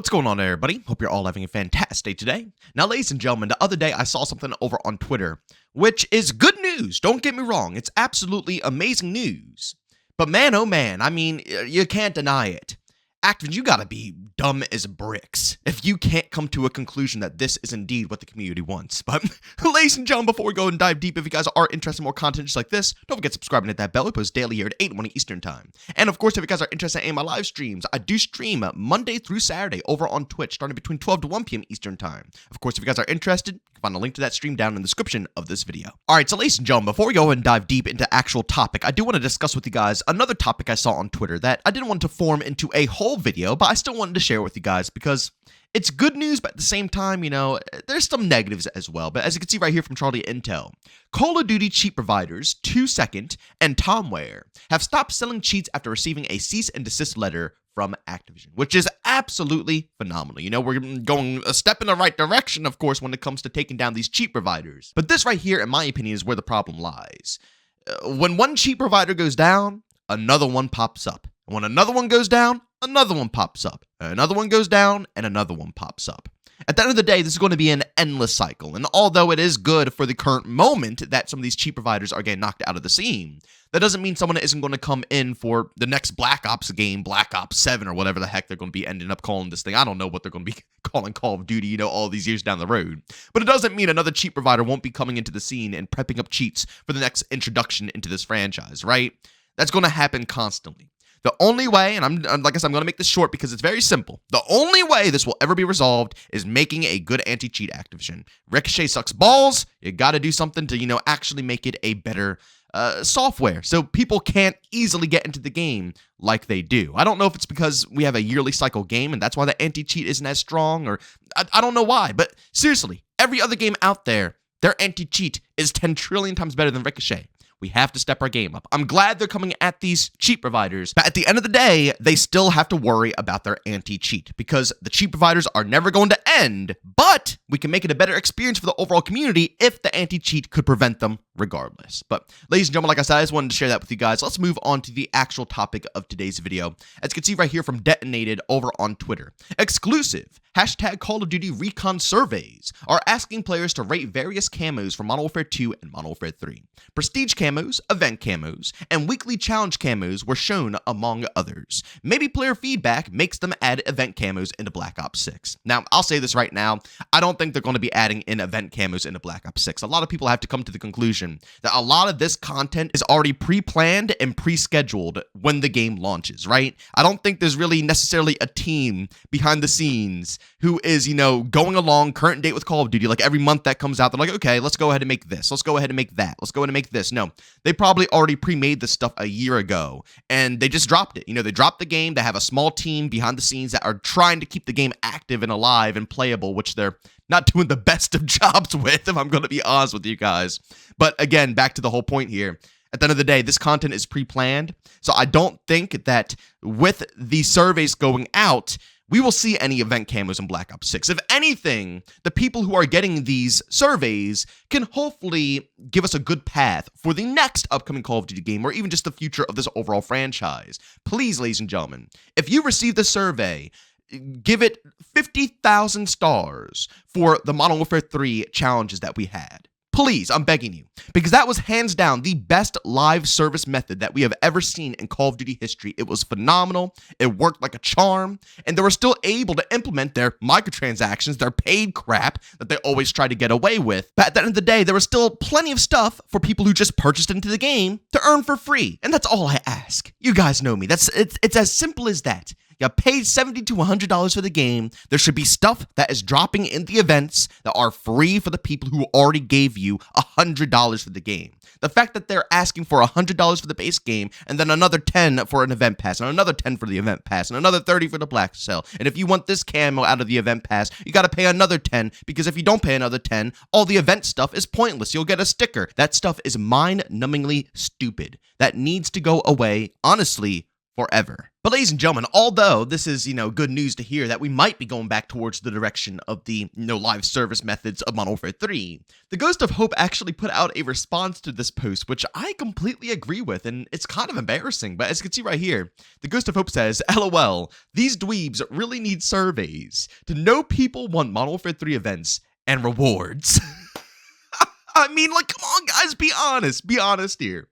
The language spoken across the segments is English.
What's going on, everybody? Hope you're all having a fantastic day today. Now, ladies and gentlemen, the other day I saw something over on Twitter, which is good news. Don't get me wrong. It's absolutely amazing news. But man, oh man, I mean, you can't deny it. Activision, you gotta be dumb as bricks if you can't come to a conclusion that this is indeed what the community wants. But ladies and gentlemen, before we go and dive deep, if you guys are interested in more content just like this, don't forget to subscribe and hit that bell. We post daily here at 8 morning Eastern time. And of course, if you guys are interested in my live streams, I do stream Monday through Saturday over on Twitch, starting between 12 to 1 p.m. Eastern time. Of course, if you guys are interested, you can find a link to that stream down in the description of this video. All right, so ladies and gentlemen, before we go and dive deep into actual topic, I do want to discuss with you guys another topic I saw on Twitter that I didn't want to form into a whole video, but I still wanted to share with you guys because it's good news, but at the same time, you know, there's some negatives as well. But as you can see right here from Charlie Intel, Call of Duty cheat providers 2Second and Tomware have stopped selling cheats after receiving a cease and desist letter from Activision, which is absolutely phenomenal. You know, we're going a step in the right direction, of course, when it comes to taking down these cheat providers. But this right here, in my opinion, is where the problem lies. When one cheat provider goes down, another one pops up. When another one goes down, another one pops up. Another one goes down, and another one pops up. At the end of the day, this is going to be an endless cycle. And although it is good for the current moment that some of these cheat providers are getting knocked out of the scene, that doesn't mean someone isn't going to come in for the next Black Ops game, Black Ops 7, or whatever the heck they're going to be ending up calling this thing. I don't know what they're going to be calling Call of Duty, you know, all these years down the road. But it doesn't mean another cheat provider won't be coming into the scene and prepping up cheats for the next introduction into this franchise, right? That's going to happen constantly. The only way, and like I said, I'm going to make this short because it's very simple. The only way this will ever be resolved is making a good anti-cheat Activision. Ricochet sucks balls. You got to do something to, you know, actually make it a better software so people can't easily get into the game like they do. I don't know if it's because we have a yearly cycle game and that's why the anti-cheat isn't as strong, or I don't know why. But seriously, every other game out there, their anti-cheat is 10 trillion times better than Ricochet. We have to step our game up. I'm glad they're coming at these cheat providers, but at the end of the day, they still have to worry about their anti-cheat because the cheat providers are never going to end, but we can make it a better experience for the overall community if the anti-cheat could prevent them regardless. But ladies and gentlemen, like I said, I just wanted to share that with you guys. Let's move on to the actual topic of today's video. As you can see right here from Detonated over on Twitter, exclusive #Call of Duty Recon surveys are asking players to rate various camos from Modern Warfare 2 and Modern Warfare 3. Prestige camos, event camos, and weekly challenge camos were shown among others. Maybe player feedback makes them add event camos into Black Ops 6. Now, I'll say this right now, I don't think they're going to be adding in event camos into Black Ops 6. A lot of people have to come to the conclusion that a lot of this content is already pre-planned and pre-scheduled when the game launches, right? I don't think there's really necessarily a team behind the scenes who is, you know, going along current date with Call of Duty. Like every month that comes out, they're like, okay, let's go ahead and make this. Let's go ahead and make that. Let's go ahead and make this. No, they probably already pre-made this stuff a year ago and they just dropped it. You know, they dropped the game. They have a small team behind the scenes that are trying to keep the game active and alive and playable, which they're not doing the best of jobs with, if I'm going to be honest with you guys. But again, back to the whole point here. At the end of the day, this content is pre-planned. So I don't think that with the surveys going out, we will see any event camos in Black Ops 6. If anything, the people who are getting these surveys can hopefully give us a good path for the next upcoming Call of Duty game, or even just the future of this overall franchise. Please, ladies and gentlemen, if you receive the survey, give it 50,000 stars for the Modern Warfare 3 challenges that we had. Please, I'm begging you, because that was hands down the best live service method that we have ever seen in Call of Duty history. It was phenomenal. It worked like a charm, and they were still able to implement their microtransactions, their paid crap that they always try to get away with. But at the end of the day, there was still plenty of stuff for people who just purchased into the game to earn for free. And that's all I ask. You guys know me. It's as simple as that. You paid $70 to $100 for the game. There should be stuff that is dropping in the events that are free for the people who already gave you $100 for the game. The fact that they're asking for $100 for the base game and then another $10 for an event pass and another $10 for the event pass and another $30 for the black sale. And if you want this camo out of the event pass, you got to pay another $10, because if you don't pay another $10, all the event stuff is pointless. You'll get a sticker. That stuff is mind-numbingly stupid. That needs to go away, honestly, forever. But ladies and gentlemen, although this is, good news to hear that we might be going back towards the direction of the, live service methods of Modern Warfare 3, the Ghost of Hope actually put out a response to this post, which I completely agree with, and it's kind of embarrassing, but as you can see right here, the Ghost of Hope says, LOL, these dweebs really need surveys to know people want Modern Warfare 3 events and rewards. I mean, come on, guys, be honest here.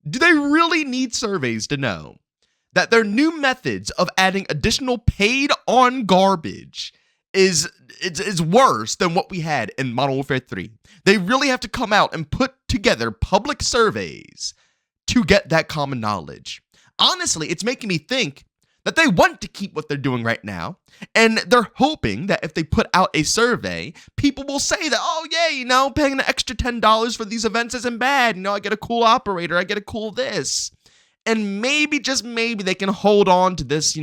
Do they really need surveys to know that their new methods of adding additional paid-on garbage is worse than what we had in Modern Warfare 3? They really have to come out and put together public surveys to get that common knowledge. Honestly, it's making me think that they want to keep what they're doing right now, and they're hoping that if they put out a survey, people will say that, oh yeah, paying an extra $10 for these events isn't bad. I get a cool operator, I get a cool this. And maybe, just maybe, they can hold on to this,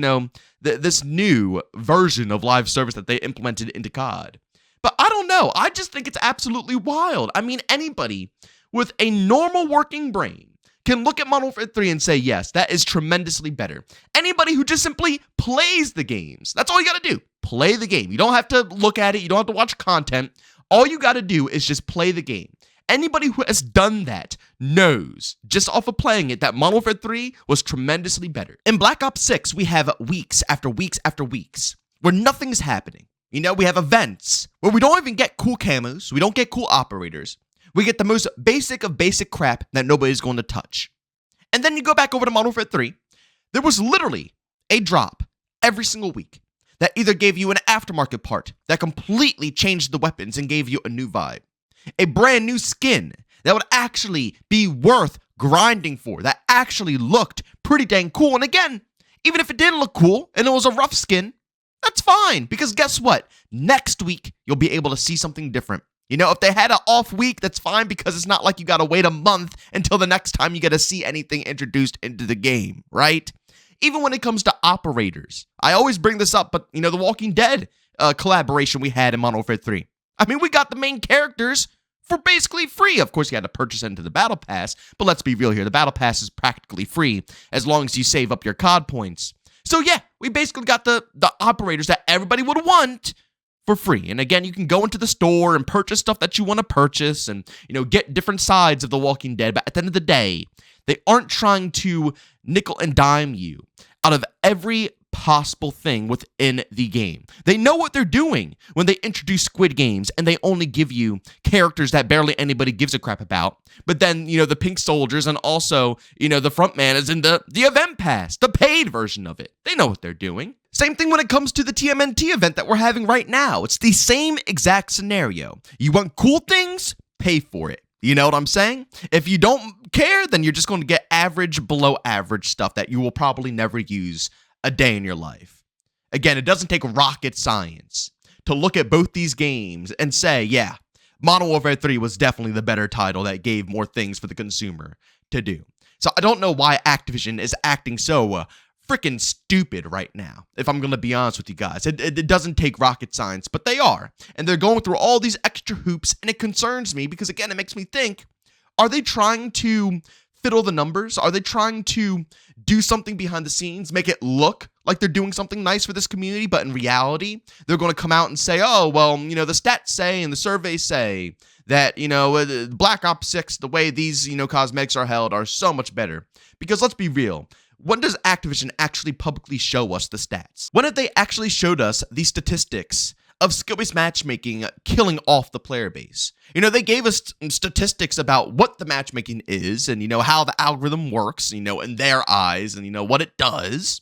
this new version of live service that they implemented into COD. But I don't know. I just think it's absolutely wild. I mean, anybody with a normal working brain can look at Modern Warfare 3 and say, yes, that is tremendously better. Anybody who just simply plays the games, that's all you got to do. Play the game. You don't have to look at it. You don't have to watch content. All you got to do is just play the game. Anybody who has done that knows, just off of playing it, that Modern Warfare 3 was tremendously better. In Black Ops 6, we have weeks after weeks after weeks where nothing's happening. We have events where we don't even get cool camos. We don't get cool operators. We get the most basic of basic crap that nobody's going to touch. And then you go back over to Modern Warfare 3. There was literally a drop every single week that either gave you an aftermarket part that completely changed the weapons and gave you a new vibe. A brand new skin that would actually be worth grinding for, that actually looked pretty dang cool. And again, even if it didn't look cool and it was a rough skin, that's fine, because guess what? Next week, you'll be able to see something different. If they had an off week, that's fine, because it's not like you got to wait a month until the next time you get to see anything introduced into the game, right? Even when it comes to operators, I always bring this up, but the Walking Dead collaboration we had in Modern Warfare 3. I mean, we got the main characters for basically free. Of course, you had to purchase into the Battle Pass, but let's be real here. The Battle Pass is practically free as long as you save up your COD points. So yeah, we basically got the operators that everybody would want for free. And again, you can go into the store and purchase stuff that you want to purchase and, get different sides of The Walking Dead. But at the end of the day, they aren't trying to nickel and dime you out of every possible thing within the game. They know what they're doing when they introduce Squid Games and they only give you characters that barely anybody gives a crap about. But then, the pink soldiers and also, the front man is in the event pass, the paid version of it. They know what they're doing. Same thing when it comes to the TMNT event that we're having right now. It's the same exact scenario. You want cool things? Pay for it. You know what I'm saying? If you don't care, then you're just going to get average, below average stuff that you will probably never use a day in your life. Again, it doesn't take rocket science to look at both these games and say, yeah, Modern Warfare 3 was definitely the better title that gave more things for the consumer to do. So I don't know why Activision is acting so freaking stupid right now, if I'm going to be honest with you guys. It doesn't take rocket science, but they are. And they're going through all these extra hoops, and it concerns me because, again, it makes me think, are they trying to fiddle the numbers? Are they trying to do something behind the scenes, make it look like they're doing something nice for this community, but in reality, they're going to come out and say, oh, well, the stats say and the surveys say that, Black Ops 6, the way these, cosmetics are held are so much better. Because let's be real, when does Activision actually publicly show us the stats? When have they actually showed us the statistics of skill-based matchmaking killing off the player base? They gave us statistics about what the matchmaking is and, how the algorithm works, in their eyes and, what it does.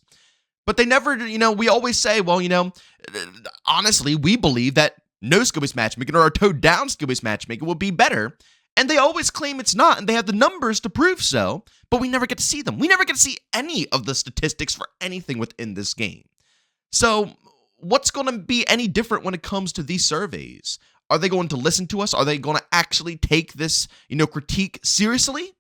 But they never, we always say, well, honestly, we believe that no skill-based matchmaking or a toned-down skill-based matchmaking will be better. And they always claim it's not, and they have the numbers to prove so, but we never get to see them. We never get to see any of the statistics for anything within this game. So what's going to be any different when it comes to these surveys? Are they going to listen to us? Are they going to actually take this, critique seriously?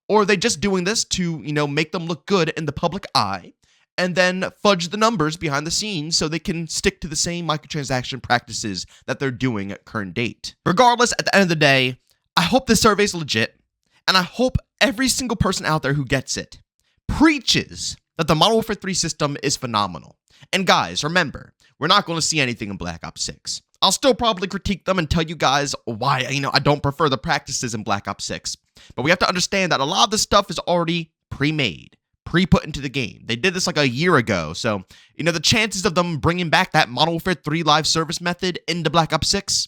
Or are they just doing this to, make them look good in the public eye and then fudge the numbers behind the scenes so they can stick to the same microtransaction practices that they're doing at current date? Regardless, at the end of the day, I hope this survey is legit, and I hope every single person out there who gets it preaches that the Modern Warfare 3 system is phenomenal. And guys, remember, we're not going to see anything in Black Ops 6. I'll still probably critique them and tell you guys why, I don't prefer the practices in Black Ops 6. But we have to understand that a lot of this stuff is already pre-made, pre-put into the game. They did this like a year ago, so, the chances of them bringing back that Modern Warfare 3 live service method into Black Ops 6,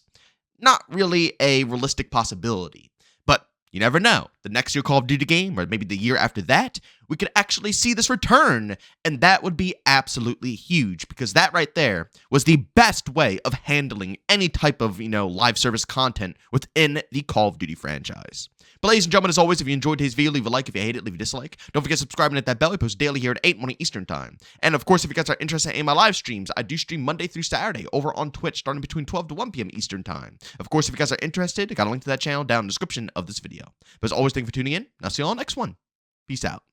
not really a realistic possibility. But you never know. The next year Call of Duty game, or maybe the year after that, we could actually see this return, and that would be absolutely huge, because that right there was the best way of handling any type of, live service content within the Call of Duty franchise. But ladies and gentlemen, as always, if you enjoyed today's video, leave a like. If you hate it, leave a dislike. Don't forget to subscribe and hit that bell. We post daily here at 8 morning Eastern time. And of course, if you guys are interested in my live streams, I do stream Monday through Saturday over on Twitch, starting between 12 to 1 p.m. Eastern time. Of course, if you guys are interested, I got a link to that channel down in the description of this video. But as always, thank you for tuning in, and I'll see you all next one. Peace out.